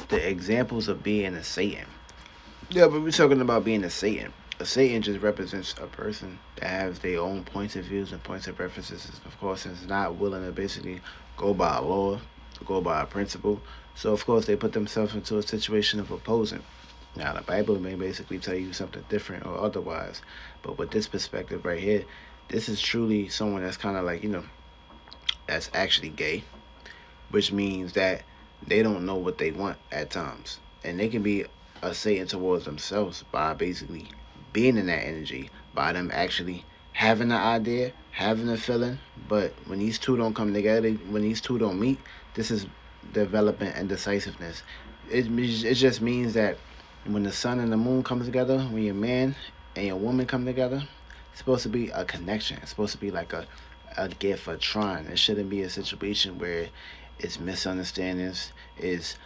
the examples of being a Satan. Yeah, but we're talking about being a Satan. A Satan just represents a person that has their own points of views and points of references. Of course, is not willing to basically go by a law, go by a principle. So of course they put themselves into a situation of opposing. Now the Bible may basically tell you something different or otherwise, but with this perspective right here, this is truly someone that's kind of like that's actually gay, which means that they don't know what they want at times, and they can be a Satan towards themselves by basically being in that energy, by them actually having an idea, having a feeling. But when these two don't come together, when these two don't meet, this is development and decisiveness. It just means that when the sun and the moon come together, when your man and your woman come together, it's supposed to be a connection. It's supposed to be like a gift, a trine. It shouldn't be a situation where it's misunderstandings, it's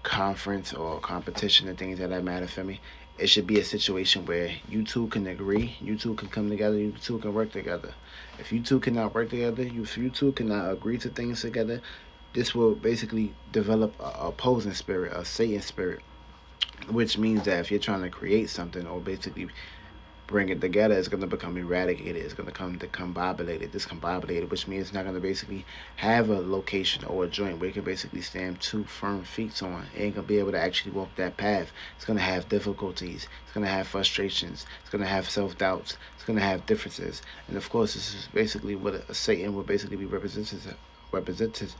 conference or competition and things of that matter for me. It should be a situation where you two can agree, you two can come together, you two can work together. If you two cannot work together, if you two cannot agree to things together, this will basically develop a opposing spirit, a Satan spirit, which means that if you're trying to create something or basically bring it together, it's going to become eradicated. It's going to come discombobulated, which means it's not going to basically have a location or a joint where it can basically stand two firm feet on. It ain't going to be able to actually walk that path. It's going to have difficulties. It's going to have frustrations. It's going to have self-doubts. It's going to have differences. And of course, this is basically what a Satan would basically be represented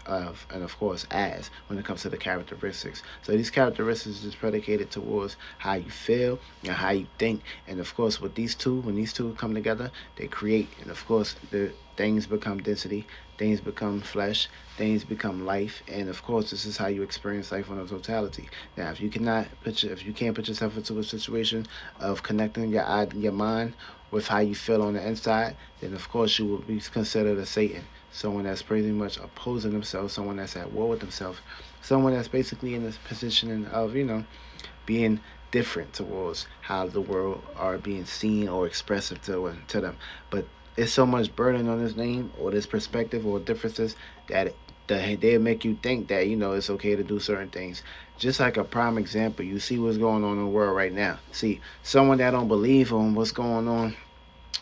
of, and of course as, when it comes to the characteristics. So these characteristics is predicated towards how you feel and how you think. And of course with these two, when these two come together, they create. And of course the things become density, things become flesh, things become life. And of course this is how you experience life on a totality. Now if you can't put yourself into a situation of connecting your mind with how you feel on the inside, then of course you will be considered a Satan, someone that's pretty much opposing themselves, someone that's at war with themselves, someone that's basically in this position of, being different towards how the world are being seen or expressive to them. But it's so much burden on this name or this perspective or differences that they make you think that it's okay to do certain things. Just like a prime example, you see what's going on in the world right now. See, someone that don't believe on what's going on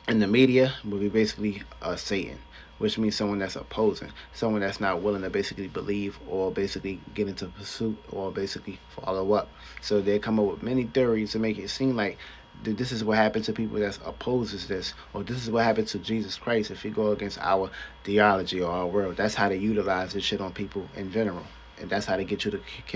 in the media will be basically a Satan, which means someone that's opposing, someone that's not willing to basically believe or basically get into pursuit or basically follow up. So they come up with many theories to make it seem like this is what happened to people that opposes this, or this is what happened to Jesus Christ if you go against our theology or our world. That's how they utilize this shit on people in general, and that's how they get you to kill.